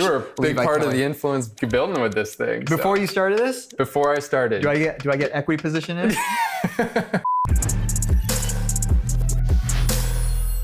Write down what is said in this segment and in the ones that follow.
were a big part of the influence building with this thing. Before you started this? Before I started. Do I get equity position in?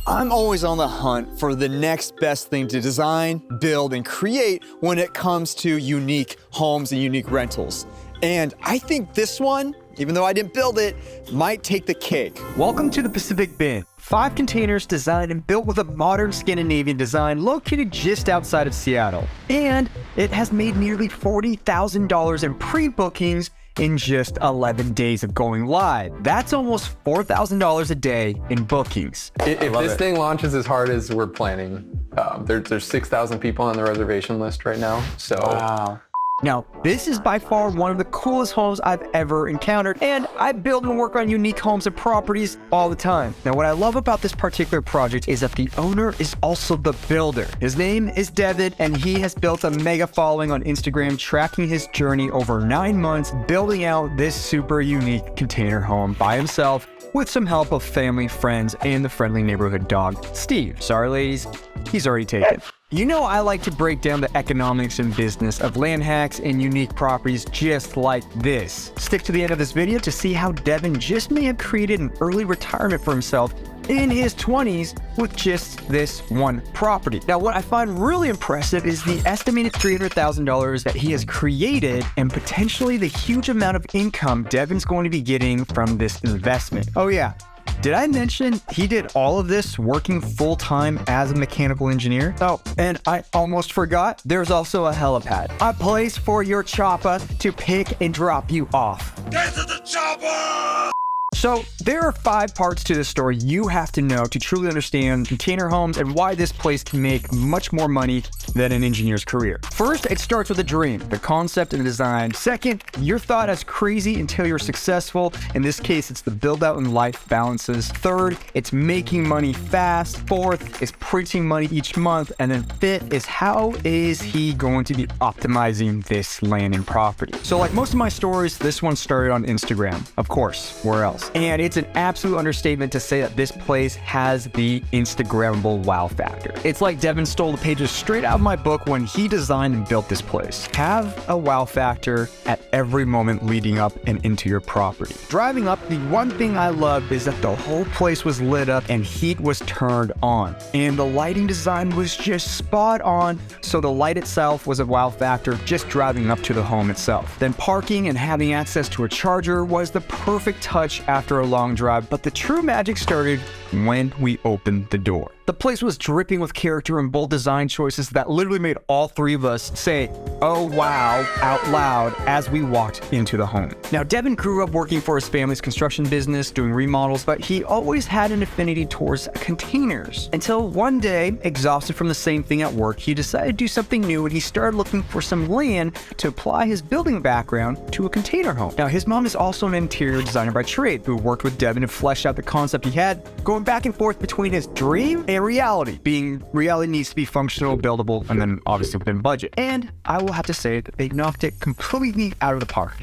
I'm always on the hunt for the next best thing to design, build, and create when it comes to unique homes and unique rentals. And I think this one, even though I didn't build it, might take the cake. Welcome to the Pacific Bin. 5 containers designed and built with a modern Scandinavian design located just outside of Seattle. And it has made nearly $40,000 in pre-bookings in just 11 days of going live. That's almost $4,000 a day in bookings. If this thing launches as hard as we're planning, there's 6,000 people on the reservation list right now. So. Wow. Now, this is by far one of the coolest homes I've ever encountered, and I build and work on unique homes and properties all the time. Now, what I love about this particular project is that the owner is also the builder. His name is Devon, and he has built a mega following on Instagram, tracking his journey over 9 months, building out this super unique container home by himself with some help of family, friends, and the friendly neighborhood dog, Steve. Sorry, ladies, he's already taken. You know, I like to break down the economics and business of land hacks and unique properties just like this. Stick to the end of this video to see how Devon just may have created an early retirement for himself in his 20s with just this one property. Now, what I find really impressive is the estimated $300,000 that he has created and potentially the huge amount of income Devon's going to be getting from this investment. Oh yeah. Did I mention he did all of this working full-time as a mechanical engineer? Oh, and I almost forgot, there's also a helipad. A place for your chopper to pick and drop you off. Get to the chopper! So there are 5 parts to this story you have to know to truly understand container homes and why this place can make much more money than an engineer's career. First, it starts with a dream, the concept and design. Second, your thought is crazy until you're successful. In this case, it's the build out and life balances. Third, it's making money fast. Fourth is printing money each month. And then fifth is how is he going to be optimizing this land and property. So like most of my stories, this one started on Instagram. Of course, where else? And it's an absolute understatement to say that this place has the Instagrammable wow factor. It's like Devon stole the pages straight out of my book when he designed and built this place. Have a wow factor at every moment leading up and into your property. Driving up, the one thing I loved is that the whole place was lit up and heat was turned on. And the lighting design was just spot on, so the light itself was a wow factor just driving up to the home itself. Then parking and having access to a charger was the perfect touch after a long drive, but the true magic started when we opened the door. The place was dripping with character and bold design choices that literally made all 3 of us say, "Oh wow," out loud as we walked into the home. Now, Devon grew up working for his family's construction business, doing remodels, but he always had an affinity towards containers. Until one day, exhausted from the same thing at work, he decided to do something new and he started looking for some land to apply his building background to a container home. Now, his mom is also an interior designer by trade who worked with Devon to flesh out the concept he had, going back and forth between his dream and reality, being reality needs to be functional, buildable, and then obviously within budget. And I will have to say that they knocked it completely out of the park.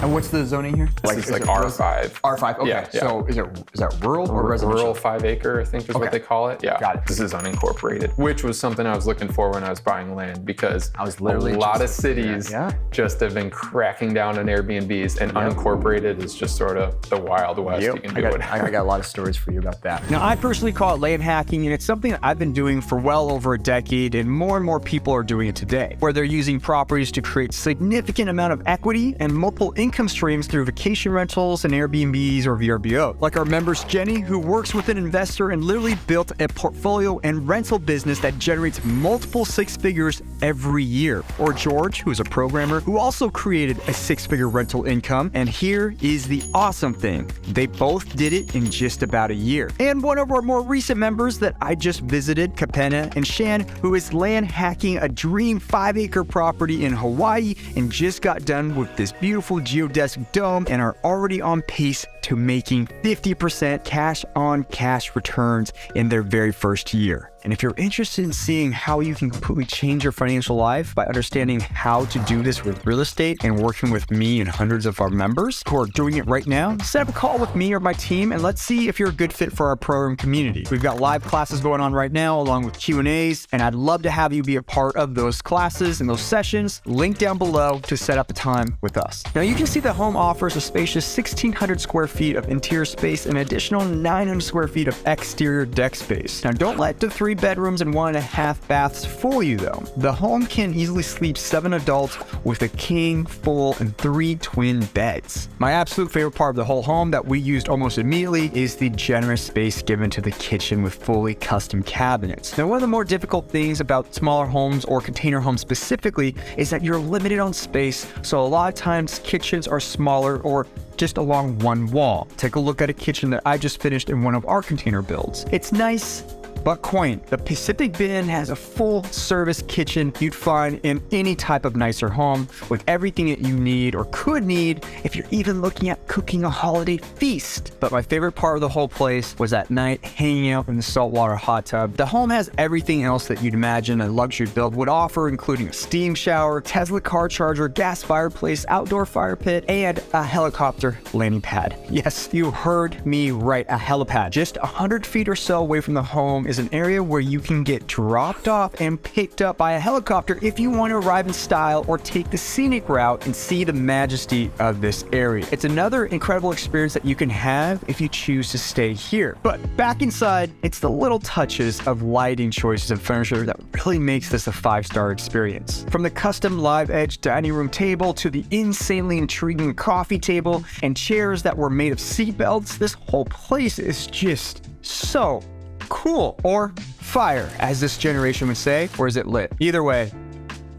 And what's the zoning here? It's like R5. R5, okay. Yeah. So is that rural or residential? Rural 5 acre, I think is what they call it. Yeah. Got it. This is unincorporated, which was something I was looking for when I was buying land because I was literally a lot of cities just have been cracking down on Airbnbs, and unincorporated is just sort of the Wild West. You can do it. I got a lot of stories for you about that. Now, I personally call it land hacking, and it's something that I've been doing for well over a decade, and more people are doing it today, where they're using properties to create significant amount of equity and multiple income streams through vacation rentals and Airbnbs or VRBO. Like our members Jenny, who works with an investor and literally built a portfolio and rental business that generates multiple 6 figures every year. Or George, who is a programmer, who also created a 6-figure rental income. And here is the awesome thing. They both did it in just about a year. And one of our more recent members that I just visited, Kapena and Shan, who is land hacking a dream 5-acre property in Hawaii and just got done with this beautiful geodesic dome and are already on pace to making 50% cash on cash returns in their very first year. And if you're interested in seeing how you can completely change your financial life by understanding how to do this with real estate and working with me and hundreds of our members who are doing it right now, set up a call with me or my team and let's see if you're a good fit for our program community. We've got live classes going on right now along with Q&As, and I'd love to have you be a part of those classes and those sessions. Link down below to set up a time with us. Now you can see the home offers a spacious 1,600 square feet of interior space and an additional 900 square feet of exterior deck space. Now don't let the 3 bedrooms and 1.5 baths fool you though. The home can easily sleep 7 adults with a king, full, and 3 twin beds. My absolute favorite part of the whole home that we used almost immediately is the generous space given to the kitchen with fully custom cabinets. Now one of the more difficult things about smaller homes or container homes specifically is that you're limited on space, so a lot of times kitchens are smaller or just along one wall. Take a look at a kitchen that I just finished in one of our container builds. It's nice, but quaint. The Pacific Bin has a full service kitchen you'd find in any type of nicer home with everything that you need or could need if you're even looking at cooking a holiday feast. But my favorite part of the whole place was at night hanging out in the saltwater hot tub. The home has everything else that you'd imagine a luxury build would offer, including a steam shower, Tesla car charger, gas fireplace, outdoor fire pit, and a helicopter landing pad. Yes, you heard me right, a helipad. Just 100 feet or so away from the home is an area where you can get dropped off and picked up by a helicopter if you want to arrive in style or take the scenic route and see the majesty of this area. It's another incredible experience that you can have if you choose to stay here. But back inside, it's the little touches of lighting choices and furniture that really makes this a 5-star experience. From the custom live edge dining room table to the insanely intriguing coffee table and chairs that were made of seat belts, this whole place is just so cool, or fire, as this generation would say, or is it lit? Either way,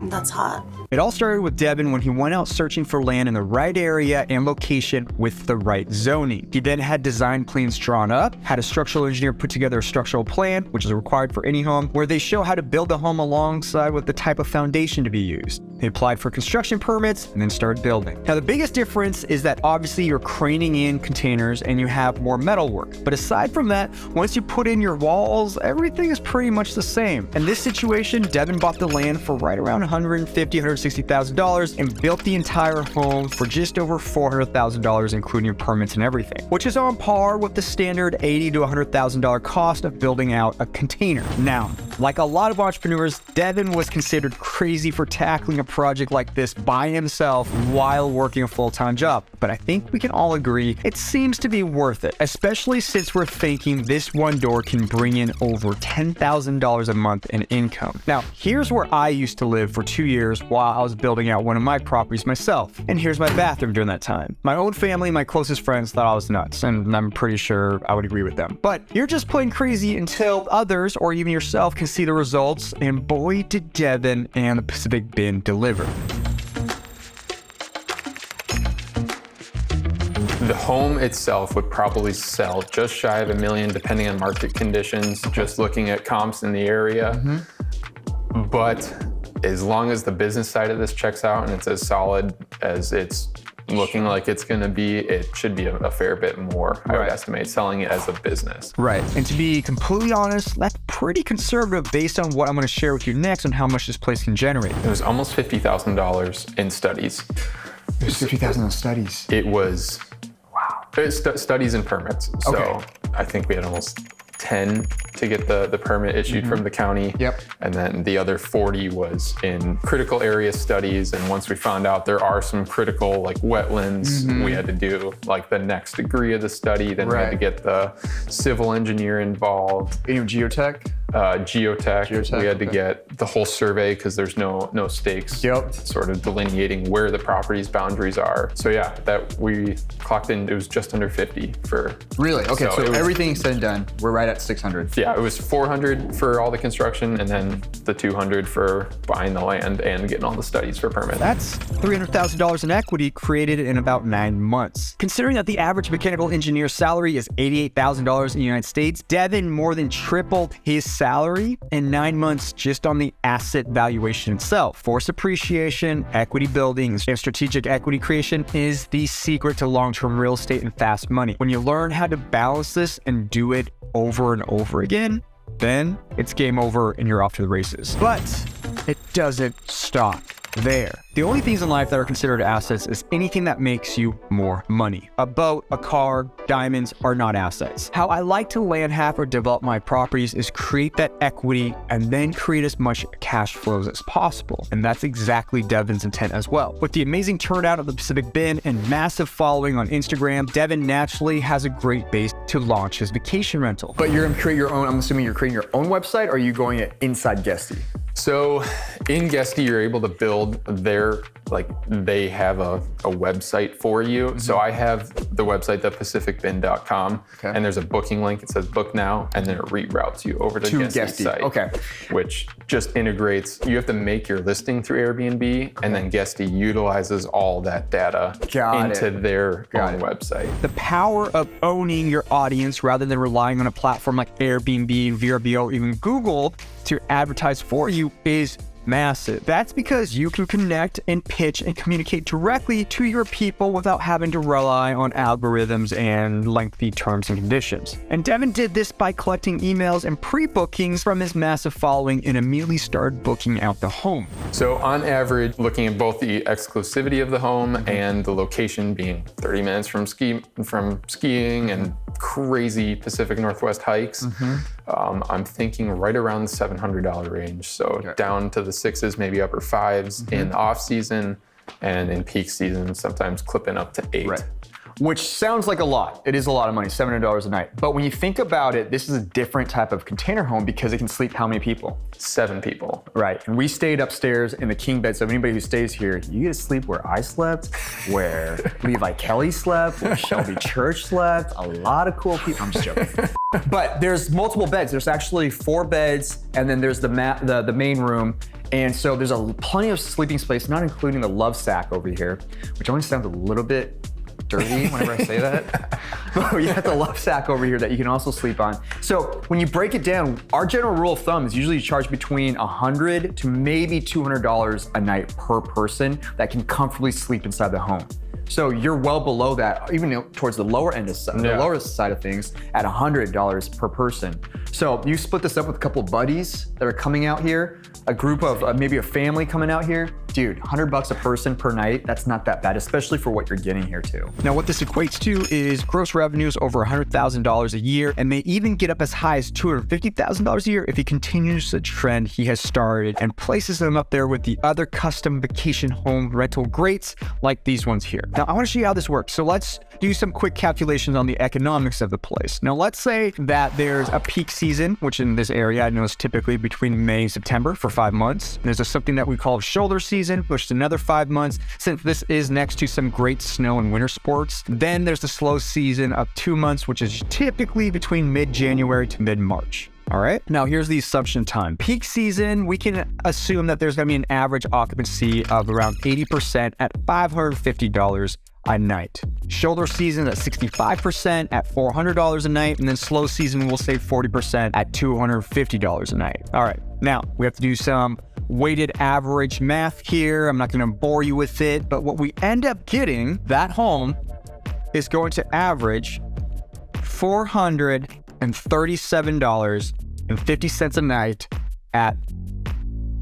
that's hot. It all started with Devon when he went out searching for land in the right area and location with the right zoning. He then had design plans drawn up, had a structural engineer put together a structural plan, which is required for any home, where they show how to build the home alongside with the type of foundation to be used. They applied for construction permits and then started building. Now the biggest difference is that obviously you're craning in containers and you have more metal work. But aside from that, once you put in your walls, everything is pretty much the same. In this situation, Devon bought the land for right around $160,000 and built the entire home for just over $400,000, including permits and everything, which is on par with the standard $80,000 to $100,000 cost of building out a container. Now, like a lot of entrepreneurs, Devon was considered crazy for tackling a project like this by himself while working a full-time job. But I think we can all agree it seems to be worth it, especially since we're thinking this one door can bring in over $10,000 a month in income. Now, here's where I used to live for 2 years while I was building out one of my properties myself. And here's my bathroom during that time. My own family, my closest friends thought I was nuts, and I'm pretty sure I would agree with them. But you're just plain crazy until others, or even yourself, can see the results, and boy did Devon and the Pacific Bin deliver. The home itself would probably sell just shy of $1 million, depending on market conditions, just looking at comps in the area. But as long as the business side of this checks out and it's as solid as it's looking like it's going to be, it should be a fair bit more, I would estimate, selling it as a business. Right. And to be completely honest, that's pretty conservative based on what I'm going to share with you next on how much this place can generate. It was almost $50,000 in studies. It was $50,000 in studies. It was, wow. Studies and permits. So Okay. I think we had almost 10 to get the permit issued from the county. Yep. And then the other 40 was in critical area studies. And once we found out there are some critical like wetlands, we had to do like the next degree of the study. Then we had to get the civil engineer involved. Any geotech? Geotech. We had to get the whole survey because there's no stakes. Yep. Sort of delineating where the property's boundaries are. So yeah, that we clocked in, it was just under 50 for. Really? Okay, so it was, everything said and done, we're right at 600. Yeah, it was 400 for all the construction and then the 200 for buying the land and getting all the studies for permit. That's $300,000 in equity created in about 9 months. Considering that the average mechanical engineer's salary is $88,000 in the United States, Devon more than tripled his salary in 9 months just on the asset valuation itself. Forced appreciation, equity building, and strategic equity creation is the secret to long-term real estate and fast money. When you learn how to balance this and do it over and over again, then it's game over and you're off to the races. But it doesn't stop there. The only things in life that are considered assets is anything that makes you more money. A boat, a car, diamonds are not assets. How I like to land hack or develop my properties is create that equity and then create as much cash flows as possible. And that's exactly Devon's intent as well. With the amazing turnout of the Pacific Bend and massive following on Instagram, Devon naturally has a great base to launch his vacation rental. But you're gonna create your own, I'm assuming you're creating your own website, or are you going inside Guesty? So in Guesty, you're able to build they have a website for you. So I have the website, thepacificbend.com, and there's a booking link. It says book now, and then it reroutes you over to Guesty's site. Okay. Which just integrates, you have to make your listing through Airbnb, and then Guesty utilizes all that data into their own website. The power of owning your audience rather than relying on a platform like Airbnb, VRBO, or even Google to advertise for you is massive. That's because you can connect and pitch and communicate directly to your people without having to rely on algorithms and lengthy terms and conditions. And Devon did this by collecting emails and pre-bookings from his massive following and immediately started booking out the home. So on average, looking at both the exclusivity of the home and the location being 30 minutes from skiing and crazy Pacific Northwest hikes, I'm thinking right around the $700 range. So down to the sixes, maybe upper fives in the off season, and in peak season, sometimes clipping up to 8. Right. Which sounds like a lot. It is a lot of money, $700 a night. But when you think about it, this is a different type of container home because it can sleep how many people? 7 people. Right. And we stayed upstairs in the king bed. So anybody who stays here, you get to sleep where I slept, where Levi Kelly slept, where Shelby Church slept. A lot of cool people. I'm just joking. But there's multiple beds. There's actually 4 beds, and then there's the main room. And so there's plenty of sleeping space, not including the love sack over here, which only sounds a little bit dirty whenever I say that. But you have the love sack over here that you can also sleep on. So when you break it down, our general rule of thumb is usually you charge between $100 to maybe $200 a night per person that can comfortably sleep inside the home. So you're well below that, even towards the lower end of the lower side of things, at $100 per person. So you split this up with a couple of buddies that are coming out here, a group of maybe a family coming out here. Dude, $100 a person per night, that's not that bad, especially for what you're getting here too. Now what this equates to is gross revenues over $100,000 a year, and may even get up as high as $250,000 a year if he continues the trend he has started and places them up there with the other custom vacation home rental greats like these ones here. Now I want to show you how this works. So let's do some quick calculations on the economics of the place. Now let's say that there's a peak season, which in this area I know is typically between May and September for 5 months. And there's something that we call shoulder season, which is another 5 months, since this is next to some great snow and winter sports. Then there's the slow season of 2 months, which is typically between mid-January to mid-March. All right, now here's the assumption time. Peak season, we can assume that there's gonna be an average occupancy of around 80% at $550 a night. Shoulder season at 65% at $400 a night, and then slow season we'll say 40% at $250 a night. All right, now we have to do some weighted average math here. I'm not gonna bore you with it, but what we end up getting, that home is going to average $437.50 a night at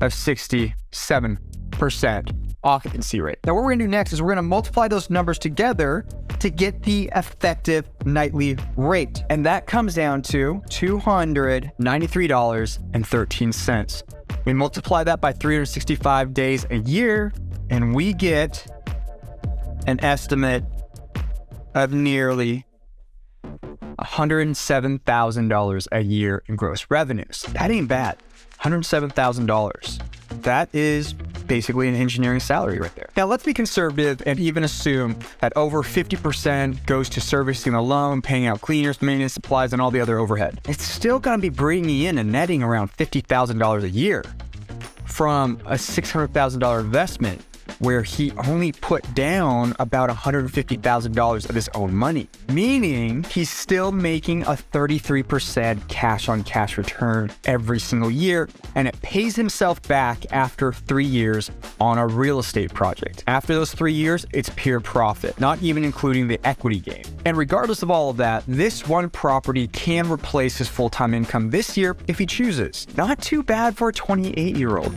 a 67% occupancy rate. Now what we're gonna do next is we're gonna multiply those numbers together to get the effective nightly rate. And that comes down to $293.13. We multiply that by 365 days a year, and we get an estimate of nearly $107,000 a year in gross revenues. That ain't bad. $107,000. That is basically an engineering salary right there. Now let's be conservative and even assume that over 50% goes to servicing the loan, paying out cleaners, maintenance, supplies, and all the other overhead. It's still gonna be bringing in and netting around $50,000 a year from a $600,000 investment where he only put down about $150,000 of his own money, meaning he's still making a 33% cash-on-cash return every single year, and it pays himself back after 3 years on a real estate project. After those 3 years, it's pure profit, not even including the equity gain. And regardless of all of that, this one property can replace his full-time income this year if he chooses. Not too bad for a 28-year-old.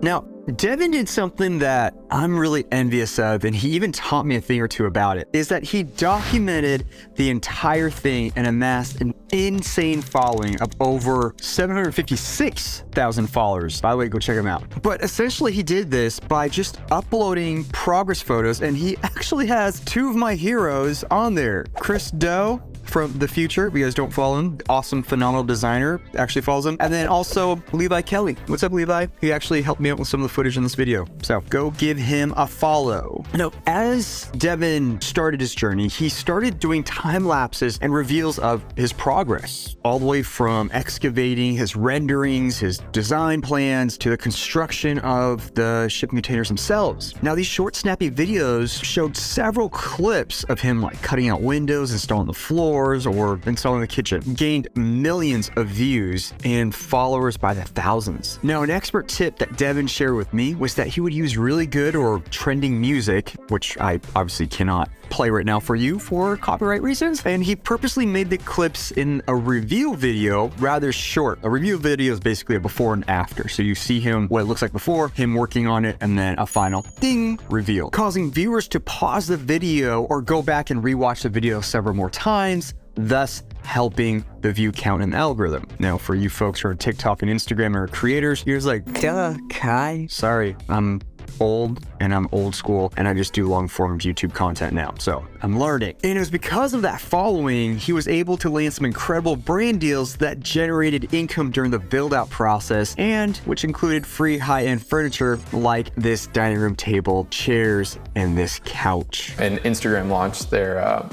Now, Devon did something that I'm really envious of, and he even taught me a thing or two about it, is that he documented the entire thing and amassed an insane following of over 756,000 followers. By the way, go check him out. But essentially, he did this by just uploading progress photos, and he actually has 2 of my heroes on there. Chris Doe from the future, if you guys don't follow him, awesome, phenomenal designer, actually follows him. And then also Levi Kelly. What's up, Levi? He actually helped me out with some of the footage in this video. So go give him a follow. Now, as Devon started his journey, he started doing time lapses and reveals of his progress, all the way from excavating, his renderings, his design plans, to the construction of the shipping containers themselves. Now, these short, snappy videos showed several clips of him like cutting out windows, installing the floor, or installing the kitchen. Gained millions of views and followers by the thousands. Now, an expert tip that Devon shared with me was that he would use really good or trending music, which I obviously cannot play right now for you for copyright reasons, and he purposely made the clips in a review video rather short. A review video is basically a before and after, so you see him, what it looks like before, him working on it, and then a final ding reveal, causing viewers to pause the video or go back and rewatch the video several more times, thus helping the view count and algorithm. Now, for you folks who are TikTok and Instagram or creators, you're just like, duh, Kai. Sorry, I'm old and I'm old school and I just do long form YouTube content now. So I'm learning. And it was because of that following, he was able to land some incredible brand deals that generated income during the build out process, and which included free high-end furniture like this dining room table, chairs, and this couch. And Instagram launched their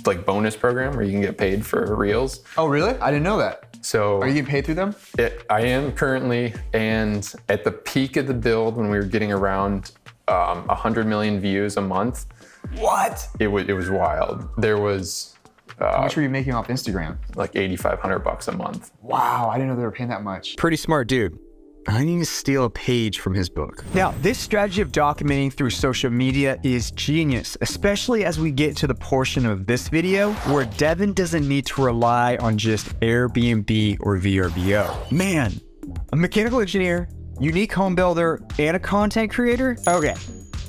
like bonus program where you can get paid for reels. Oh, really? I didn't know that. So are you getting paid through them? I am currently, and at the peak of the build, when we were getting around 100 million views a month. What? It was wild. There was how much were you making off Instagram? like $8,500 a month. Wow, I didn't know they were paying that much. Pretty smart dude. I need to steal a page from his book. Now, this strategy of documenting through social media is genius, especially as we get to the portion of this video where Devon doesn't need to rely on just Airbnb or VRBO. Man, a mechanical engineer, unique home builder, and a content creator? Okay,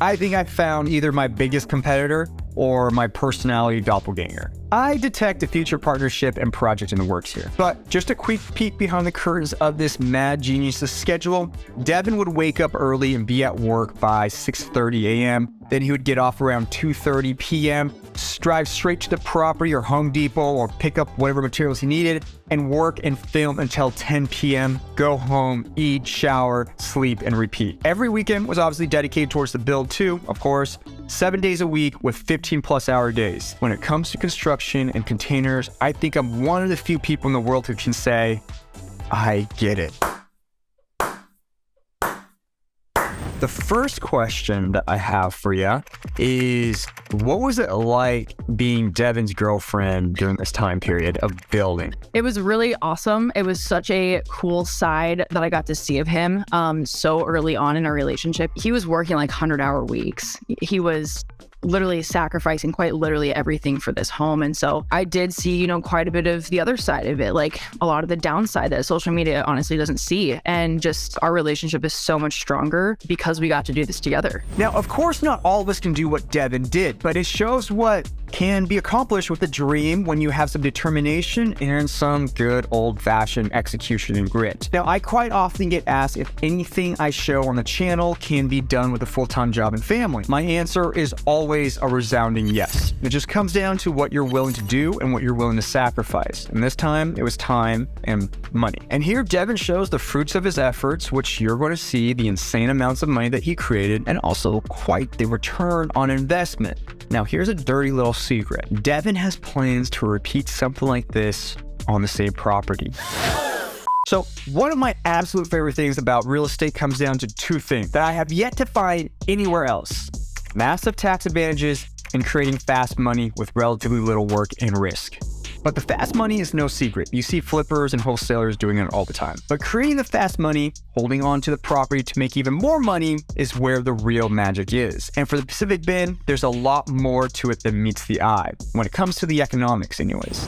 I think I found either my biggest competitor or my personality doppelganger. I detect a future partnership and project in the works here. But just a quick peek behind the curtains of this mad genius's schedule, Devon would wake up early and be at work by 6:30 a.m. Then he would get off around 2:30 p.m., drive straight to the property or Home Depot or pick up whatever materials he needed, and work and film until 10 p.m., go home, eat, shower, sleep, and repeat. Every weekend was obviously dedicated towards the build too, of course, 7 days a week with 15+ hour days. When it comes to construction and containers, I think I'm one of the few people in the world who can say, I get it. The first question that I have for you is, what was it like being Devon's girlfriend during this time period of building? It was really awesome. It was such a cool side that I got to see of him so early on in our relationship. He was working like 100-hour weeks. He was literally sacrificing quite literally everything for this home. And so I did see, quite a bit of the other side of it, like a lot of the downside that social media honestly doesn't see. And just our relationship is so much stronger because we got to do this together. Now, of course, not all of us can do what Devon did, but it shows what can be accomplished with a dream when you have some determination and some good old-fashioned execution and grit. Now, I quite often get asked if anything I show on the channel can be done with a full-time job and family. My answer is always a resounding yes. It just comes down to what you're willing to do and what you're willing to sacrifice. And this time, it was time and money. And here, Devon shows the fruits of his efforts, which you're going to see the insane amounts of money that he created and also quite the return on investment. Now, here's a dirty little secret. Devon has plans to repeat something like this on the same property. So So one of my absolute favorite things about real estate comes down to two things that I have yet to find anywhere else: massive tax advantages and creating fast money with relatively little work and risk. But the fast money is no secret. You see flippers and wholesalers doing it all the time. But creating the fast money, holding on to the property to make even more money, is where the real magic is. And for the Pacific Bend, there's a lot more to it than meets the eye, when it comes to the economics anyways.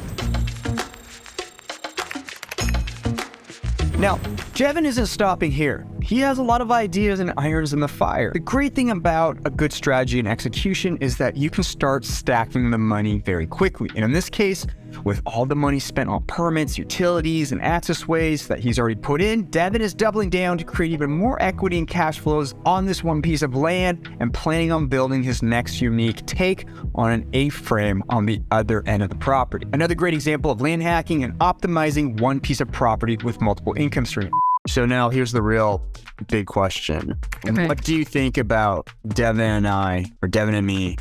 Now, Devon isn't stopping here. He has a lot of ideas and irons in the fire. The great thing about a good strategy and execution is that you can start stacking the money very quickly. And in this case, with all the money spent on permits, utilities, and accessways that he's already put in, Devon is doubling down to create even more equity and cash flows on this one piece of land and planning on building his next unique take on an A-frame on the other end of the property. Another great example of land hacking and optimizing one piece of property with multiple income streams. So now here's the real big question. Okay. What do you think about Devon and I, or Devon and me,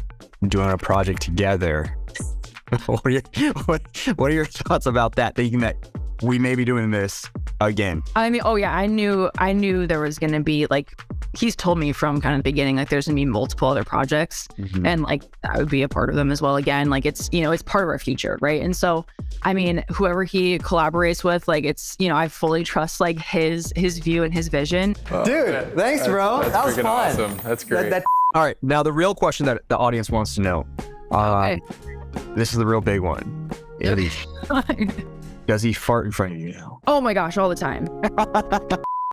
doing a project together? What are your thoughts about that? Thinking that we may be doing this again. I mean, oh yeah, I knew there was gonna be, like, he's told me from kind of the beginning, like, there's gonna be multiple other projects, and like I would be a part of them as well. Again, like, it's, you know, it's part of our future, right? And so, I mean, whoever he collaborates with, like, it's, you know, I fully trust like his view and his vision. Dude, thanks, bro. That was freaking fun. awesome. That's great. All right, now the real question that the audience wants to know. Okay. This is the real big one. Does he fart in front of you now? Oh my gosh, all the time.